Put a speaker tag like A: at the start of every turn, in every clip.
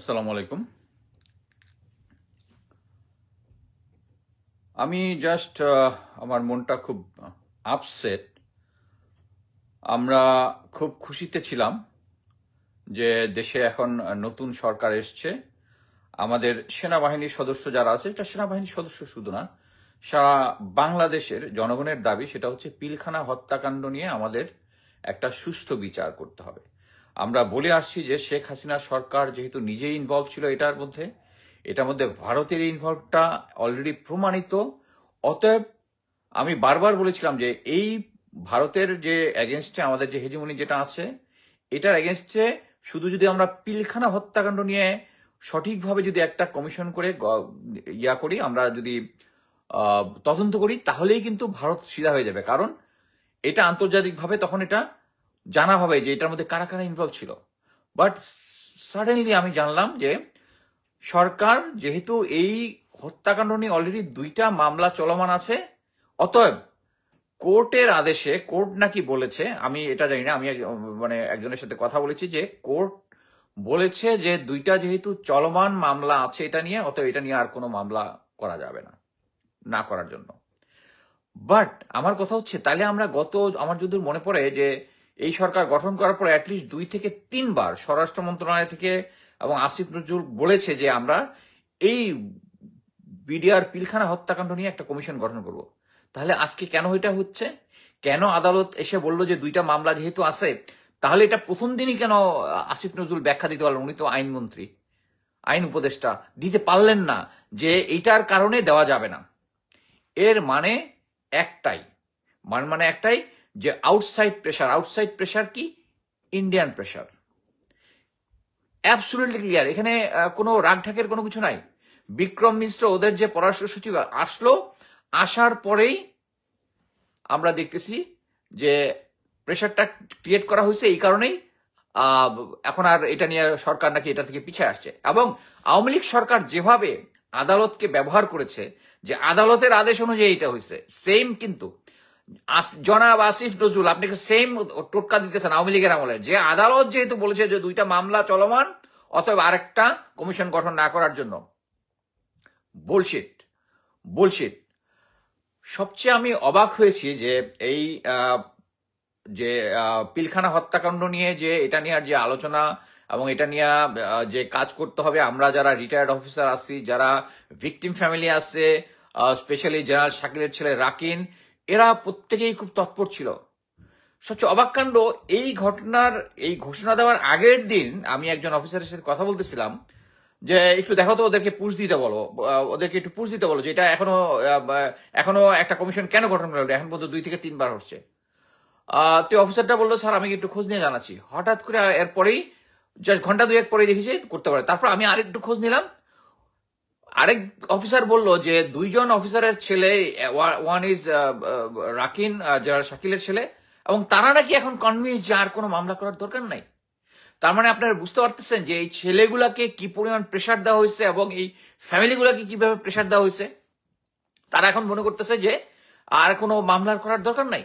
A: আসসালামু আলাইকুম। আমি জাস্ট আমার মনটা খুব আপসেট। আমরা খুব খুশিতে ছিলাম যে দেশে এখন নতুন সরকার এসছে। আমাদের সেনাবাহিনীর সদস্য যারা আছে, এটা সেনাবাহিনীর সদস্য শুধু না, সারা বাংলাদেশের জনগণের দাবি সেটা হচ্ছে পিলখানা হত্যাকাণ্ড নিয়ে আমাদের একটা সুষ্ঠু বিচার করতে হবে। আমরা বলে আসছি যে শেখ হাসিনা সরকার যেহেতু নিজেই ইনভলভ ছিল এটার মধ্যে ভারতের ইনভলভটা অলরেডি প্রমাণিত। অতএব আমি বারবার বলেছিলাম যে এই ভারতের যে এগেনস্টে আমাদের যে হেজিমনি যেটা আছে, এটার এগেনস্টে শুধু যদি আমরা পিলখানা হত্যাকাণ্ড নিয়ে সঠিকভাবে যদি একটা কমিশন করে করি, আমরা যদি তদন্ত করি, তাহলেই কিন্তু ভারত সিধা হয়ে যাবে। কারণ এটা আন্তর্জাতিকভাবে তখন এটা জানা হবে যে এটার মধ্যে কারা কারা ইনভলভ ছিল। বাট সাডেনলি আমি জানলাম যে সরকার যেহেতু এই হত্যাকাণ্ড নিয়ে অলরেডি 2টা মামলা চলমান আছে, অতএব কোর্টের আদেশে, কোর্ট নাকি বলেছে, আমি এটা জানি না, আমি একজনের সাথে কথা বলেছি যে কোর্ট বলেছে যে 2টা যেহেতু চলমান মামলা আছে এটা নিয়ে, অতএব এটা নিয়ে আর কোনো মামলা করা যাবে না করার জন্য। বাট আমার কথা হচ্ছে, তাহলে আমরা আমার যদি মনে পড়ে যে এই সরকার গঠন করার পর অ্যাটলিস্ট 2 থেকে 3 বার স্বরাষ্ট্র মন্ত্রণালয় থেকে এবং আসিফ নজরুল বলেছে যে আমরা এই বিডিআর পিলখানা হত্যাকাণ্ড নিয়ে একটা কমিশন গঠন করব। তাহলে আজকে কেন এটা হচ্ছে? কেন আদালত এসে বলল যে 2টা মামলা যেহেতু আছে, তাহলে এটা প্রথম দিনই কেন আসিফ নজরুল ব্যাখ্যা দিতে পারলেন? উনি তো আইনমন্ত্রী, আইন উপদেষ্টা, দিতে পারলেন না যে এইটার কারণে দেওয়া যাবে না। এর মানে একটাই যে আউটসাইড প্রেশার কি? Indian pressure. Absolutely clear. এখানে কোনো রাগঢাকের কোনো কিছু নাই। বিক্রম মিশ্র, ওদের যে পররাষ্ট্র সচিব আসার পরেই আমরা দেখতেছি যে প্রেশারটা ক্রিয়েট করা হয়েছে। এই কারণেই এখন আর এটা নিয়ে সরকার নাকি এটা থেকে পিছিয়ে আসছে। এবং আওয়ামী লীগ সরকার যেভাবে আদালতকে ব্যবহার করেছে, যে আদালতের আদেশ অনুযায়ী এটা হয়েছে, সেম কিন্তু জনাব আসিফ নজরুল আপনাকে সেম টোটকা দিতেছেন আওয়ামী লীগের আমলে, যে আদালত যেহেতু বলেছে যে 2টা মামলা চলমান, অতএব আরেকটা কমিশন গঠন না করার জন্য। বুলশিট। সবচেয়ে আমি অবাক হয়েছি যে এই যে পিলখানা হত্যাকাণ্ড নিয়ে যে এটা নিয়ে যে আলোচনা এবং এটা নিয়ে যে কাজ করতে হবে, আমরা যারা রিটায়ার্ড অফিসার আছি, যারা ভিকটিম ফ্যামিলি আছে, স্পেশালি জেনারেল শাকিলের ছেলে রাকিন, এরা প্রত্যেকেই খুব তৎপর ছিল। সবচেয়ে অবাক কাণ্ড, এই ঘটনার এই ঘোষণা দেওয়ার আগের দিন আমি একজন অফিসারের সাথে কথা বলতেছিলাম যে একটু দেখো তো, ওদেরকে পুশ দিতে বলো যে এটা এখনো একটা কমিশন কেন গঠন করা হলো, এখন পর্যন্ত 2 থেকে 3 বার হচ্ছে। তো অফিসারটা বললো, স্যার আমি একটু খোঁজ নিয়ে জানাচ্ছি। হঠাৎ করে এরপরেই জাস্ট ঘন্টা 2-1 পরে দেখেছি করতে পারে। তারপর আমি আরেকটু খোঁজ নিলাম, আরেক অফিসার বলল যে 2জন অফিসারের ছেলে, ওয়ান ইজ রাকিন, জেনারেল শাকিলের ছেলে, এবং তারা নাকি এখন কনভিন্স যে আর কোনো মামলা করার দরকার নাই। তার মানে আপনারা বুঝতে পারতেছেন যে এই ছেলেগুলাকে কি পরিমাণ প্রেশার দেওয়া হয়েছে এবং এই ফ্যামিলিগুলাকে কিভাবে প্রেশার দেওয়া হয়েছে। তারা এখন মনে করতেছে যে আর কোনো মামলার করার দরকার নাই।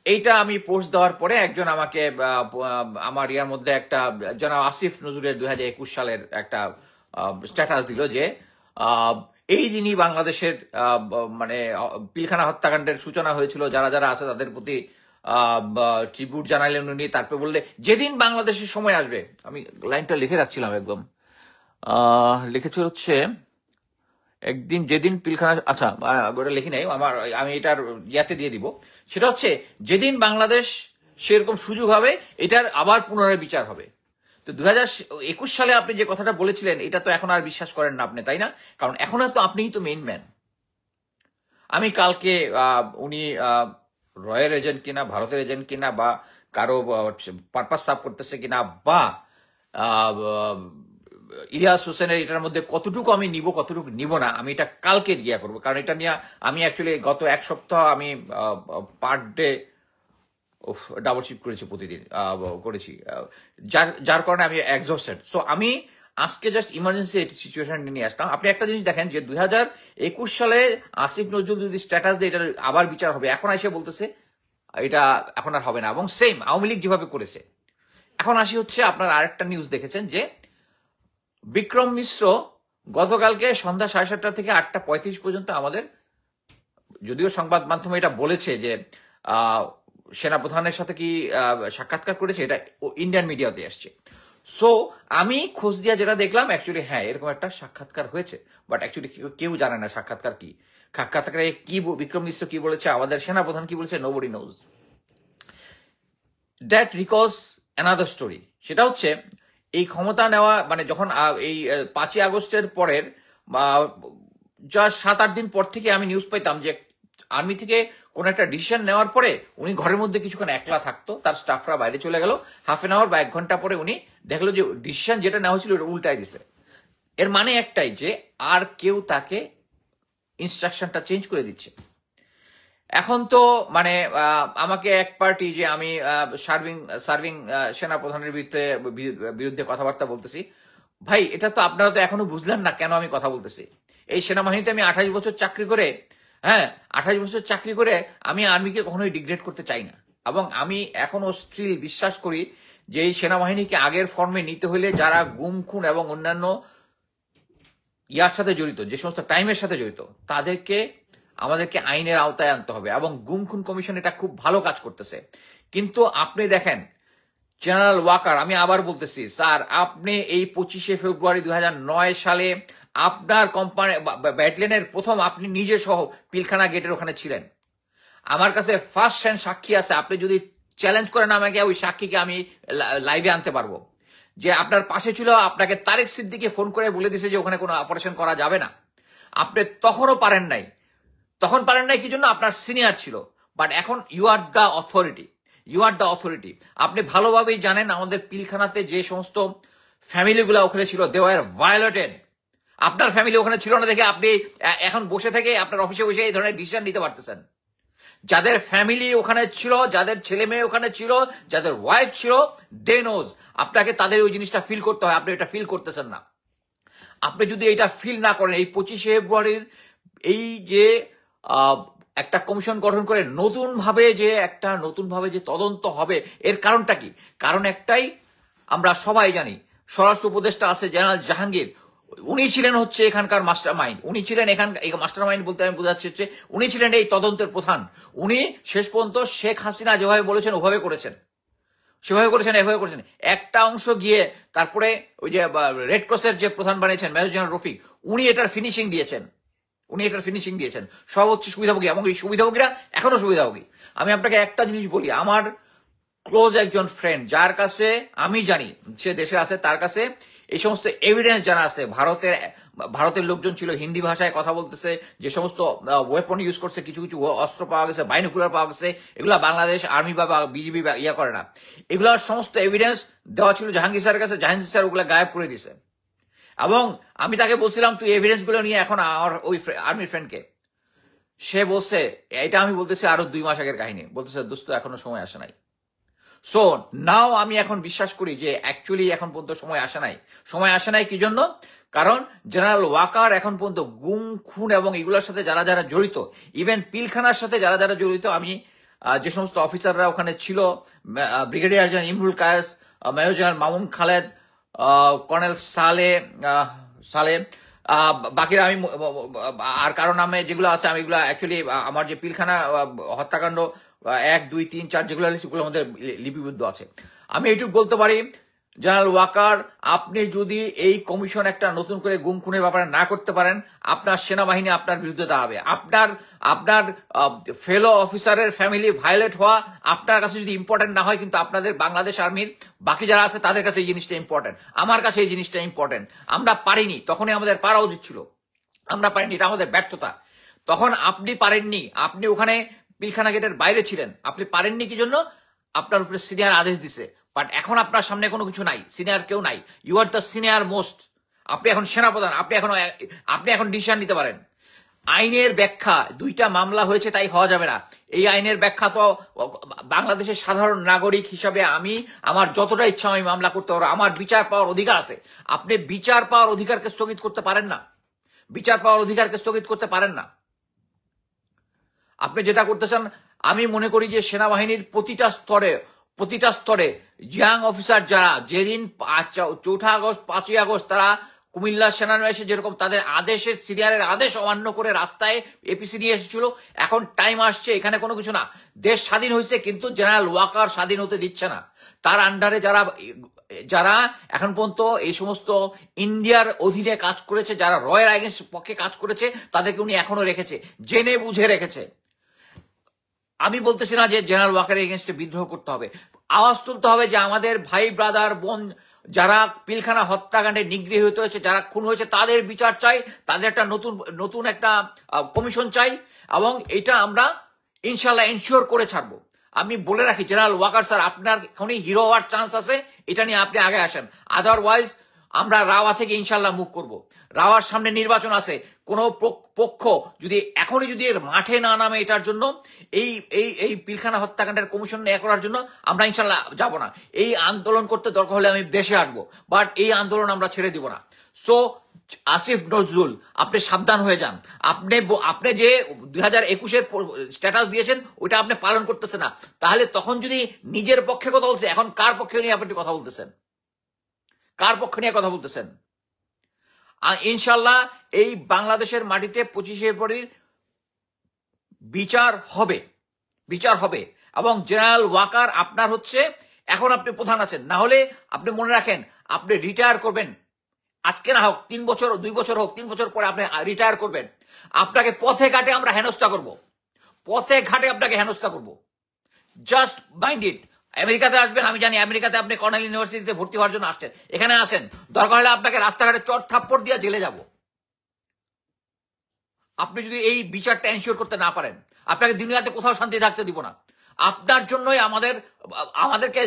A: এইটা আমি পোস্ট দেওয়ার পরে একজন আমাকে আমার ইয়ার মধ্যে একটা জনাব আসিফ নজরুলের 2021 সালের একটা স্ট্যাটাস দিল যে এই দিনই বাংলাদেশের পিলখানা হত্যাকাণ্ডের সূচনা হয়েছিল, যারা যারা আছে তাদের প্রতি ট্রিবিউট জানালেন উনি। তারপরে বললে যেদিন বাংলাদেশের সময় আসবে, আমি লাইনটা লিখে রাখছিলাম একদম, লিখেছে হচ্ছে একদিন যেদিন পিলখানা, আচ্ছা ওটা লিখি নাই, আমি এটার ইয়াতে দিয়ে দিব। সেটা হচ্ছে যেদিন বাংলাদেশ সেরকম সুযোগ হবে, এটার আবার পুনরায় বিচার হবে। তো 2021 সালে আপনি যে কথাটা বলেছিলেন, এটা তো এখন আর বিশ্বাস করেন না আপনি, তাই না? কারণ এখন তো আপনিই তো মেইন ম্যান। আমি কালকে উনি রয়ের এজেন্ট কিনা, ভারতের এজেন্ট কিনা, বা কারো পারপাস সার্ভ করতেছে কিনা, বা ইলিয়াস হোসেনের এটার মধ্যে কতটুকু আমি নিব কতটুকু নিব না, আমি এটা কালকে গিয়া করবো। কারণ এটা নিয়ে আমি অ্যাকচুয়ালি গত 1 সপ্তাহ আমি পার ডে ডাবল শিফট করেছি, প্রতিদিন করেছি, যার কারণে আমি এক্সস্টেড। সো আমি আজকে জাস্ট ইমার্জেন্সি সিচুয়েশন নিয়ে আসলাম। আপনি একটা জিনিস দেখেন যে 2021 সালে আসিফ নজরুল যদি স্ট্যাটাস দিয়ে এটার আবার বিচার হবে, এখন এসে বলতেছে এটা এখন আর হবে না, এবং সেম আওয়ামী লীগ যেভাবে করেছে। এখন আসি হচ্ছে আপনার আরেকটা নিউজ দেখেছেন যে বিক্রম মিশ্র গতকালকে সন্ধ্যা 7:30 থেকে 8:35 পর্যন্ত আমাদের, যদিও সংবাদ মাধ্যমে এটা বলেছে যে সেনাপ্রধানের সাথে কি সাক্ষাৎকার করেছে, এটা ইন্ডিয়ান মিডিয়াতে আসছে। সো আমি খোঁজ দিয়ে যেটা দেখলাম অ্যাকচুয়ালি হ্যাঁ এরকম একটা সাক্ষাৎকার হয়েছে, বাট অ্যাকচুয়ালি কেউ জানে না সাক্ষাৎকার কি। সাক্ষাৎকারে কি বিক্রম মিশ্র কি বলেছে, আমাদের সেনাপ্রধান কি বলেছে, nobody nose. That recalls another story. সেটা হচ্ছে এই ক্ষমতা নেওয়া মানে যখন এই 5ই আগস্টের পরের যা 7-8 দিন পর থেকে আমি নিউজ পাইতাম যে আর্মি থেকে কোন একটা ডিসিশন নেওয়ার পরে উনি ঘরের মধ্যে কিছুক্ষণ একলা থাকতো, তার স্টাফরা বাইরে চলে গেল, হাফ এন আওয়ার বা 1 ঘন্টা পরে উনি দেখলো যে ডিসিশন যেটা নেওয়া হয়েছিল ওটা উল্টাই দিছে। এর মানে একটাই যে আর কেউ তাকে ইনস্ট্রাকশনটা চেঞ্জ করে দিচ্ছে। এখন তো মানে আমাকে এক পার্টি যে আমি সার্ভিং সেনাপ্রধানের বিরুদ্ধে কথাবার্তা বলতেছি, ভাই এটা তো আপনারা তো এখনো বুঝলেন না কেন আমি কথা বলতেছি। এই সেনাবাহিনীতে আমি 28 বছর চাকরি করে, হ্যাঁ 28 বছর চাকরি করে আমি আর্মিকে কখনোই ডিগ্রেড করতে চাই না, এবং আমি এখনো স্টিল বিশ্বাস করি যে এই সেনাবাহিনীকে আগের ফর্মে নিতে হলে যারা গুম খুন এবং অন্যান্য ইয়ার সাথে জড়িত, যে সমস্ত টাইমের সাথে জড়িত, আমাদেরকে আইনের আওতায় আনতে হবে, এবং গুম খুন কমিশন এটা খুব ভালো কাজ করতেছে। কিন্তু আপনি দেখেন জেনারেল ওয়াকার, আমি আবার বলতেছি স্যার, আপনি এই 25শে ফেব্রুয়ারি 2009 সালে আপনার কোম্পানি ব্যাটালিয়নের প্রথম আপনি নিজে সহ পিলখানা গেটের ওখানে ছিলেন। আমার কাছে ফার্স্ট হ্যান্ড সাক্ষী আছে, আপনি যদি চ্যালেঞ্জ করেন আমাকে ওই সাক্ষীকে আমি লাইভে আনতে পারবো, যে আপনার পাশে ছিল, আপনাকে তারেক সিদ্দিকে ফোন করে বলে দিছে যে ওখানে কোনো অপারেশন করা যাবে না। আপনি তখনও পারেন নাই, কি জন্য? আপনার সিনিয়র ছিল। বাট এখন ইউ আর দ্য অথরিটি। আপনি ভালোভাবেই জানেন আমাদের পিলখানাতে যে সমস্ত ফ্যামিলিগুলো ওখানে ছিল, দে ওয়ার ভায়োলেটেড। আপনার ফ্যামিলি ওখানে ছিল না দেখে আপনি এখন বসে থেকে আপনার অফিসে বসে এই ধরনের ডিসিশন নিতে পারতেছেন। যাদের ফ্যামিলি ওখানে ছিল, যাদের ছেলে মেয়ে ওখানে ছিল, যাদের ওয়াইফ ছিল, দে নোজ। আপনাকে তাদের ওই জিনিসটা ফিল করতে হয়, আপনি এটা ফিল করতেছেন না। আপনি যদি এটা ফিল না করেন, এই 25শে ফেব্রুয়ারির এই যে একটা কমিশন গঠন করে নতুনভাবে যে তদন্ত হবে, এর কারণটা কি? কারণ একটাই, আমরা সবাই জানি স্বরাষ্ট্র উপদেষ্টা আছে জেনারেল জাহাঙ্গীর, উনি ছিলেন হচ্ছে এখানকার মাস্টার মাইন্ড। উনি ছিলেন মাস্টার মাইন্ড বলতে আমি বোঝাচ্ছি হচ্ছে উনি ছিলেন এই তদন্তের প্রধান। উনি শেষ পর্যন্ত শেখ হাসিনা যেভাবে বলেছেন ওভাবে করেছেন, সেভাবে করেছেন, এভাবে করেছেন। একটা অংশ গিয়ে তারপরে ওই যে রেড ক্রসের যে প্রধান বানিয়েছেন মেজর জেনারেল রফিক, উনি এটার ফিনিশিং দিয়েছেন। সব হচ্ছে সুবিধাভোগী, এবং এই সুবিধাভোগীরা এখনো সুবিধাভোগী। আমি আপনাকে একটা জিনিস বলি, আমার ক্লোজ একজন ফ্রেন্ড যার কাছে আমি জানি সে দেশে আছে, তার কাছে এই সমস্ত এভিডেন্স জানা আছে। ভারতের লোকজন ছিল, হিন্দি ভাষায় কথা বলতেছে, যে সমস্ত ওয়েপন ইউজ করছে, কিছু অস্ত্র পাওয়া গেছে, বাইনোকুলার পাওয়া গেছে, এগুলা বাংলাদেশ আর্মি বা বিজিবি ইয়া করে না। এগুলার সমস্ত এভিডেন্স দেওয়া ছিল জাহাঙ্গীর স্যারের কাছে, জাহাঙ্গীর স্যার ওগুলা গায়েব করে দিছে। এবং আমি তাকে বলছিলাম তুই এভিডেন্স গুলো নিয়ে এখন আমার ওই আর্মি ফ্রেন্ডকে, সে বলছে, এটা আমি বলতেছি আরো 2 মাস আগের কাহিনী, বলতেছে দোস্ত এখনো সময় আসে নাই। সো নাও আমি এখন বিশ্বাস করি যে অ্যাকচুয়ালি এখন পর্যন্ত সময় আসে নাই। কি জন্য? কারণ জেনারেল ওয়াকার এখন পর্যন্ত গুম খুন এবং এগুলোর সাথে যারা যারা জড়িত, ইভেন পিলখানার সাথে যারা যারা জড়িত, আমি যে সমস্ত অফিসাররা ওখানে ছিল, brigadier general Imrul Kayes, major general Mamun Khaled, colonel Saleh, বাকিরা আমি আর কারো নামে যেগুলো আছে আমি এগুলো অ্যাকচুয়ালি আমার যে পিলখানা হত্যাকাণ্ড 1, 2, 3, 4 যেগুলো সেগুলোর মধ্যে লিপিবদ্ধ আছে। আমি এইটুকু বলতে পারি, জেনারেল ওয়াকার, আপনি যদি এই কমিশন একটা নতুন করে গুম খুনের ব্যাপারে না করতে পারেন, আপনার সেনাবাহিনী আপনার বিরুদ্ধে দাঁড়াবে। আপনার ফেলো অফিসারের ফ্যামিলি ভায়োলেট হওয়া আপনার কাছে যদি ইম্পর্টেন্ট না হয়, কিন্তু আপনাদের বাংলাদেশ আর্মির বাকি যারা আছে তাদের কাছে এই জিনিসটা ইম্পর্টেন্ট। আমার কাছে এই জিনিসটা ইম্পর্টেন্ট। আমরা পারিনি, তখনই আমাদের পারা উচিত ছিল। আমরা পারিনি, এটা আমাদের ব্যর্থতা। তখন আপনি পারেননি, আপনি ওখানে পিলখানা গেটের বাইরে ছিলেন। আপনি পারেননি কি জন্য? আপনার উপরে সিনিয়র আদেশ দিছে। বাট এখন আপনার সামনে কোনো কিছু নাই, সিনিয়র কেউ নাই, you are the senior most. আপনি এখন সেনাপ্রধান, আপনি এখন ডিসিশন নিতে পারেন। আইনের ব্যাখ্যা, 2টা মামলা হয়েছে তাই হওয়া যাবে না। এই আইনের ব্যাখ্যা তো বাংলাদেশের সাধারণ নাগরিক হিসাবে আমি আমার যতটা ইচ্ছা আমি মামলা করতে পারবো, আমার বিচার পাওয়ার অধিকার আছে। আপনি বিচার পাওয়ার অধিকারকে স্থগিত করতে পারেন না। আপনি যেটা করতেছেন, আমি মনে করি যে সেনাবাহিনীর প্রতিটা স্তরে প্রতিটা স্তরে ইয়াং অফিসার যারা যেদিন 4 আগস্ট 5ই আগস্ট তারা কুমিল্লা সেনানিবাসে যেরকম তাদের আদেশের সিনিয়রের আদেশ অমান্য করে রাস্তায় এপিসি নিয়ে এসেছিল, এখন টাইম আসছে, এখানে কোনো কিছু না, দেশ স্বাধীন হয়েছে কিন্তু জেনারেল ওয়াকার স্বাধীন হতে দিচ্ছে না। তার আন্ডারে যারা এখন পর্যন্ত এই সমস্ত ইন্ডিয়ার অধীনে কাজ করেছে, যারা রয়ের আইনের পক্ষে কাজ করেছে, তাদেরকে উনি এখনো রেখেছে, জেনে বুঝে রেখেছে। আমি বলতেছি না যে জেনারেল ওয়াকারের এগেনস্টে বিদ্রোহ করতে হবে, আওয়াজ তুলতে হবে যে আমাদের ভাই ব্রাদার বোন যারা পিলখানা হত্যাকাণ্ডে নিগৃহীত হয়েছে, যারা খুন হয়েছে, তাদের বিচার চাই, তাদের একটা নতুন একটা কমিশন চাই, এবং এটা আমরা ইনশাল্লাহ এনশিওর করে ছাড়বো। আমি বলে রাখি জেনারেল ওয়াকার স্যার, আপনার এখনই হিরো হওয়ার চান্স আছে, এটা নিয়ে আপনি আগে আসেন, আদারওয়াইজ আমরা রাওয়া থেকে ইনশাল্লাহ মুভ করব। রাওয়ার সামনে নির্বাচন আছে, কোন পক্ষ যদি এখনই যদি মাঠে না নামে এটার জন্য, এই এই এই পিলখানা হত্যাকাণ্ডের কমিশন এ করার জন্য, আমরা ইনশাল্লাহ যাব না। এই আন্দোলন করতে দরকার হলে আমি দেশে আসবো, বাট এই আন্দোলন আমরা ছেড়ে দিব না। সো আসিফ নজরুল, আপনি সাবধান হয়ে যান। আপনি যে 2021-এর স্ট্যাটাস দিয়েছেন ওইটা আপনি পালন করতেছেন না, তাহলে তখন যদি নিজের পক্ষে কথা বলছে, এখন কার পক্ষে নিয়ে আপনি কথা বলতেছেন? কার পক্ষে নিয়ে কথা বলতেছেন? ইনশাল্লাহ এই বাংলাদেশের মাটিতে 25শে ফেব্রুয়ারির বিচার হবে এবং জেনারেল ওয়াকার আপনার হচ্ছে, এখন আপনি প্রধান আছেন, না হলে আপনি মনে রাখেন আপনি রিটায়ার করবেন, আজকে না হোক 3 বছর 2 বছর হোক 3 বছর পরে আপনি রিটায়ার করবেন, আপনাকে পথে ঘাটে আমরা হেনস্থা করব, পথে ঘাটে আপনাকে হেনস্থা করব। Just mind it. আমেরিকাতে আসবেন, আমি জানি আমেরিকাতে আপনি কর্নেল ইউনিভার্সিটিতে ভর্তি হওয়ার জন্য আসছেন, এখানে আসেন, দরকার হলে আপনাকে রাস্তাঘাটে চট থাপ্পড় দিয়ে জেলে যাব। আপনি যদি এই বিচারটা এনশিওর করতে না পারেন, আপনাকে দুনিয়াতে কোথাও শান্তি থাকতে দিব না। আপনার জন্যই আমাদেরকে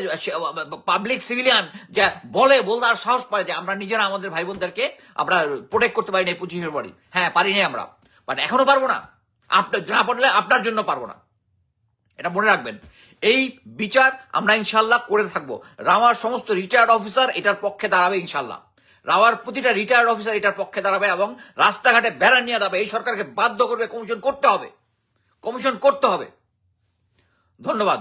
A: পাবলিক সিভিলিয়ান যে বলতে আর সাহস পায় যে আমরা নিজেরা আমাদের ভাই বোনদেরকে আমরা প্রোটেক্ট করতে পারি না 25শে ফেব্রুয়ারি। হ্যাঁ, পারি নাই আমরা, বাট এখনো পারবো না। আপনার না পারলে আপনার জন্য পারবো না, এটা মনে রাখবেন। এই বিচার আমরা ইনশাল্লাহ করে থাকবো। রাওয়ার সমস্ত রিটায়ার্ড অফিসার এটার পক্ষে দাঁড়াবে ইনশাল্লাহ। রাওয়ার প্রতিটা রিটায়ার্ড অফিসার এটার পক্ষে দাঁড়াবে এবং রাস্তাঘাটে ব্যানার নিয়ে দাঁড়াবে। এই সরকারকে বাধ্য করবে, কমিশন করতে হবে। ধন্যবাদ।